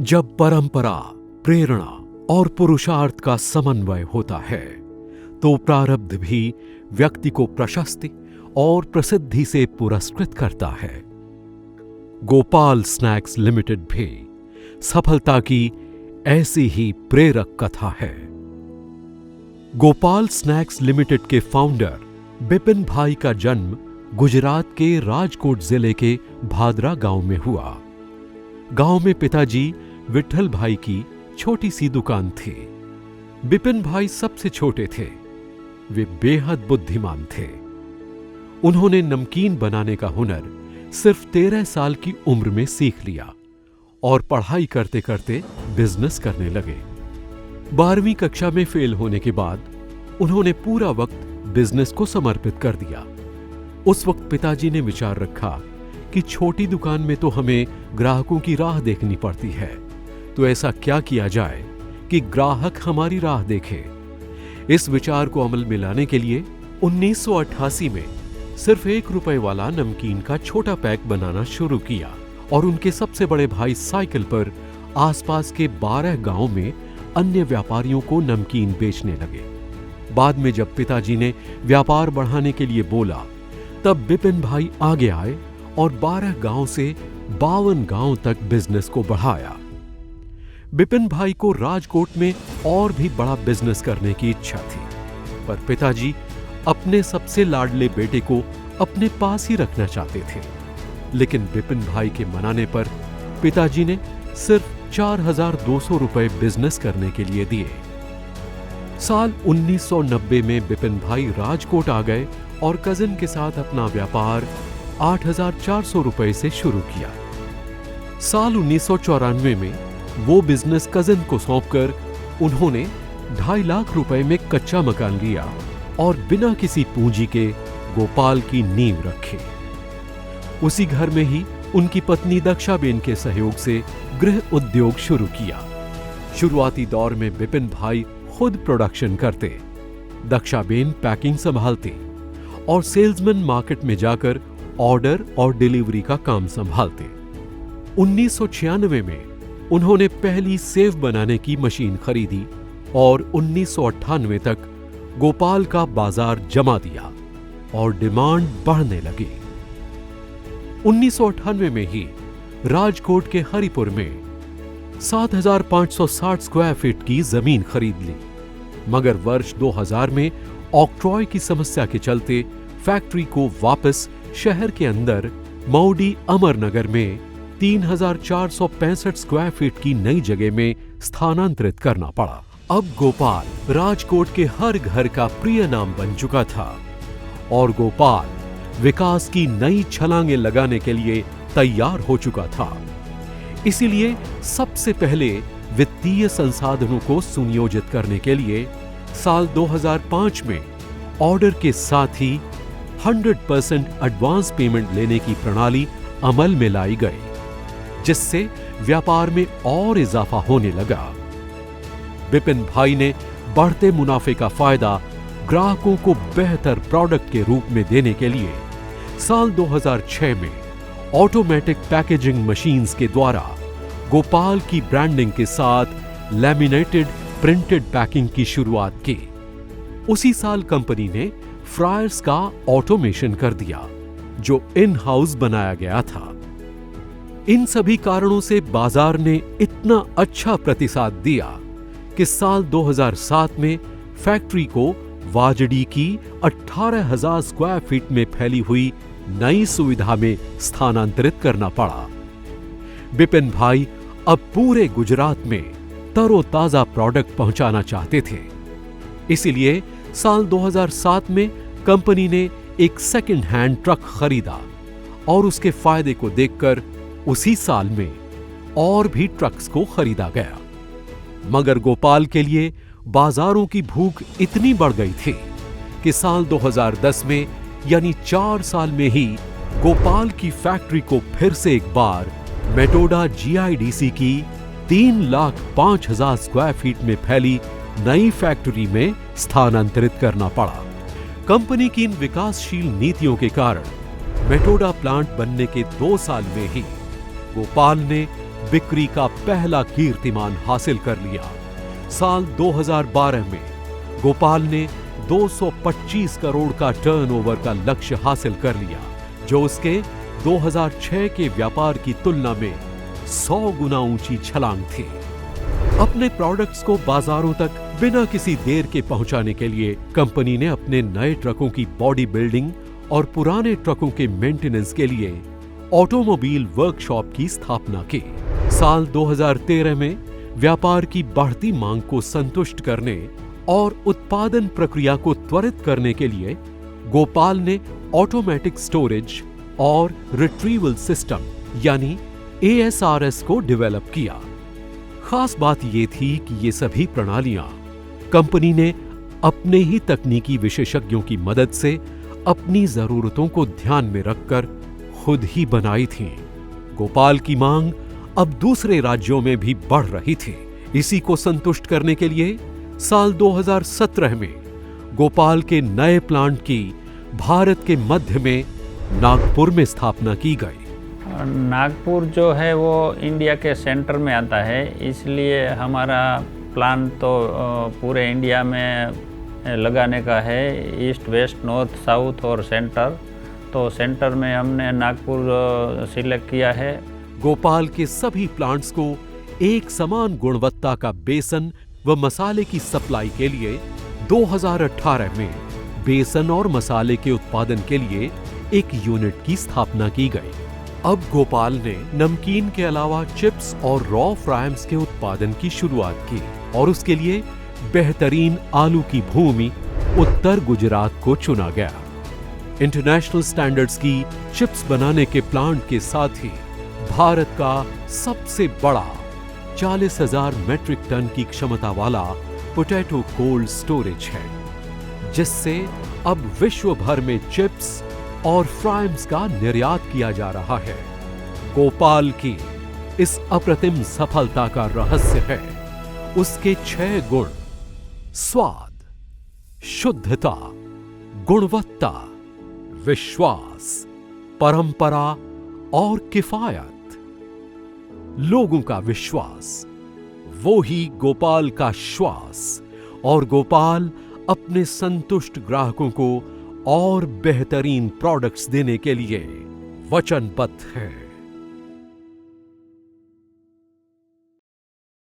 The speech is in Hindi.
जब परंपरा, प्रेरणा और पुरुषार्थ का समन्वय होता है तो प्रारब्ध भी व्यक्ति को प्रशस्ति और प्रसिद्धि से पुरस्कृत करता है। गोपाल स्नैक्स लिमिटेड भी सफलता की ऐसी ही प्रेरक कथा है। गोपाल स्नैक्स लिमिटेड के फाउंडर बिपिन भाई का जन्म गुजरात के राजकोट जिले के भादरा गांव में हुआ। गांव में पिताजी विठल भाई की छोटी सी दुकान थी। बिपिन भाई सबसे छोटे थे। वे बेहद बुद्धिमान थे। उन्होंने नमकीन बनाने का हुनर सिर्फ 13 साल की उम्र में सीख लिया और पढ़ाई करते करते बिजनेस करने लगे। 12वीं कक्षा में फेल होने के बाद उन्होंने पूरा वक्त बिजनेस को समर्पित कर दिया। उस वक्त पिताजी ने विचार रखा कि छोटी दुकान में तो हमें ग्राहकों की राह देखनी पड़ती है, तो ऐसा क्या किया जाए कि ग्राहक हमारी राह देखे। इस विचार को अमल में लाने के लिए 1988 में सिर्फ ₹1 वाला नमकीन का छोटा पैक बनाना शुरू किया और उनके सबसे बड़े भाई साइकिल पर आसपास के 12 गांव में अन्य व्यापारियों को नमकीन बेचने लगे। बाद में जब पिताजी ने व्यापार बढ़ाने के लिए बोला, तब बिपिन भाई आगे आए और 12 गांव से 52 गांव तक बिजनेस को बढ़ाया। बिपिन भाई को राजकोट में और भी बड़ा बिजनेस करने की इच्छा थी, पर पिताजी अपने सबसे लाडले बेटे को अपने पास ही रखना चाहते थे। लेकिन बिपिन भाई के मनाने पर पिताजी ने सिर्फ ₹4200 बिजनेस करने के लिए दिए। साल 1990 में बिपिन भाई राजकोट आ गए और कजिन के साथ अपना व्यापार ₹8400 से शुरू किया। साल 1994 में वो बिजनेस कजिन को सौंपकर उन्होंने ₹2.5 लाख में कच्चा मकान लिया और बिना किसी पूंजी के गोपाल की नींव रखी। उसी घर में ही उनकी पत्नी दक्षाबेन के सहयोग से गृह उद्योग शुरू किया। शुरुआती दौर में बिपिन भाई खुद प्रोडक्शन करते, दक्षाबेन पैकिंग संभालती और सेल्समैन मार्केट में जाकर ऑर्डर और डिलीवरी का काम संभालते। 1996 में उन्होंने पहली सेव बनाने की मशीन खरीदी और 1998 तक गोपाल का बाजार जमा दिया और डिमांड बढ़ने लगी। 1998 में ही राजकोट के हरिपुर में 7,560 स्क्वायर फीट की जमीन खरीद ली, मगर वर्ष 2000 में ऑक्ट्रॉय की समस्या के चलते फैक्ट्री को वापस शहर के अंदर मौडी अमरनगर में 3,465 स्क्वायर फीट की नई जगह में स्थानांतरित करना पड़ा। अब गोपाल राजकोट के हर घर का प्रिय नाम बन चुका था और गोपाल विकास की नई छलांगें लगाने के लिए तैयार हो चुका था। इसीलिए सबसे पहले वित्तीय संसाधनों को सुनियोजित करने के लिए साल 2005 में ऑर्डर के साथ ही 100% एडवांस पेमेंट लेने की प्रणाली अमल में लाई गई, जिससे व्यापार में और इजाफा होने लगा। बिपिन भाई ने बढ़ते मुनाफे का फायदा ग्राहकों को बेहतर प्रोडक्ट के रूप में देने के लिए साल 2006 में ऑटोमेटिक पैकेजिंग मशीन्स के द्वारा गोपाल की ब्रांडिंग के साथ लैमिनेटेड प्रिंटेड पैकिंग की शुरुआत की। उसी साल कंपनी ने फ्रायर्स का ऑटोमेशन कर दिया, जो इन हाउस बनाया गया था। इन सभी कारणों से बाजार ने इतना अच्छा प्रतिसाद दिया कि साल 2007 में फैक्ट्री को वाजड़ी की 18,000 स्क्वायर फीट में फैली हुई नई सुविधा में स्थानांतरित करना पड़ा। बिपिन भाई अब पूरे गुजरात में तरोताजा प्रोडक्ट पहुंचाना चाहते थे। इसीलिए साल 2007 में कंपनी ने एक सेकंड हैंड ट्रक खरीदा और उसके फायदे को देखकर उसी साल में और भी ट्रक्स को खरीदा गया। मगर गोपाल के लिए बाजारों की भूख इतनी बढ़ गई थी कि साल 2010 में यानी 4 साल में ही गोपाल की फैक्ट्री को फिर से एक बार मेटोडा GIDC की 3,05,000 स्क्वायर फीट में फैली नई फैक्ट्री में स्थानांतरित करना पड़ा। कंपनी की इन विकासशील नीतियों के कारण मेटोडा प्लांट बनने के 2 साल में ही गोपाल ने बिक्री का पहला कीर्तिमान हासिल कर लिया। साल 2012 में गोपाल ने 225 करोड़ का टर्नओवर का लक्ष्य हासिल कर लिया, जो उसके 2006 के व्यापार की तुलना में 100 गुना ऊंची छलांग थी। अपने प्रोडक्ट्स को बाजारों तक बिना किसी देर के पहुंचाने के लिए कंपनी ने अपने नए ट्रकों की बॉडी बिल्डिंग और पुराने ट्रकों के मेंटेनेंस के लिए ऑटोमोबाइल वर्कशॉप की स्थापना की। साल 2013 में व्यापार की बढ़ती मांग को संतुष्ट करने और उत्पादन प्रक्रिया को त्वरित करने के लिए गोपाल ने ऑटोमेटिक स्टोरेज और रिट्रीवल सिस्टम यानी ASRS को डेवलप किया। खास बात यह थी कि ये सभी प्रणालियां कंपनी ने अपने ही तकनीकी विशेषज्ञों की मदद से अपनी जरूरतों को ध्यान में रखकर खुद ही बनाई थीं। गोपाल की मांग अब दूसरे राज्यों में भी बढ़ रही थी। इसी को संतुष्ट करने के लिए साल 2017 में गोपाल के नए प्लांट की भारत के मध्य में नागपुर में स्थापना की गई। नागपुर जो है वो इंडिया के सेंटर में आता है, इसलिए हमारा प्लान तो पूरे इंडिया में लगाने का है, ईस्ट, वेस्ट, नॉर्थ, साउथ और सेंटर। तो सेंटर में हमने नागपुर सिलेक्ट किया है। गोपाल के सभी प्लांट्स को एक समान गुणवत्ता का बेसन व मसाले की सप्लाई के लिए 2018 में बेसन और मसाले के उत्पादन के लिए एक यूनिट की स्थापना की गई। अब गोपाल ने नमकीन के अलावा चिप्स और रॉ फ्राइम्स के उत्पादन की शुरुआत की और उसके लिए बेहतरीन आलू की भूमि उत्तर गुजरात को चुना गया। इंटरनेशनल स्टैंडर्ड्स की चिप्स बनाने के प्लांट के साथ ही भारत का सबसे बड़ा 40,000 मेट्रिक टन की क्षमता वाला पोटैटो कोल्ड स्टोरेज है, जिससे अब विश्व भर में चिप्स और फ्राइम्स का निर्यात किया जा रहा है। गोपाल की इस अप्रतिम सफलता का रहस्य है उसके 6 गुण: स्वाद, शुद्धता, गुणवत्ता, विश्वास, परंपरा और किफायत। लोगों का विश्वास, वो ही गोपाल का श्वास, और गोपाल अपने संतुष्ट ग्राहकों को और बेहतरीन प्रोडक्ट्स देने के लिए वचनबद्ध है।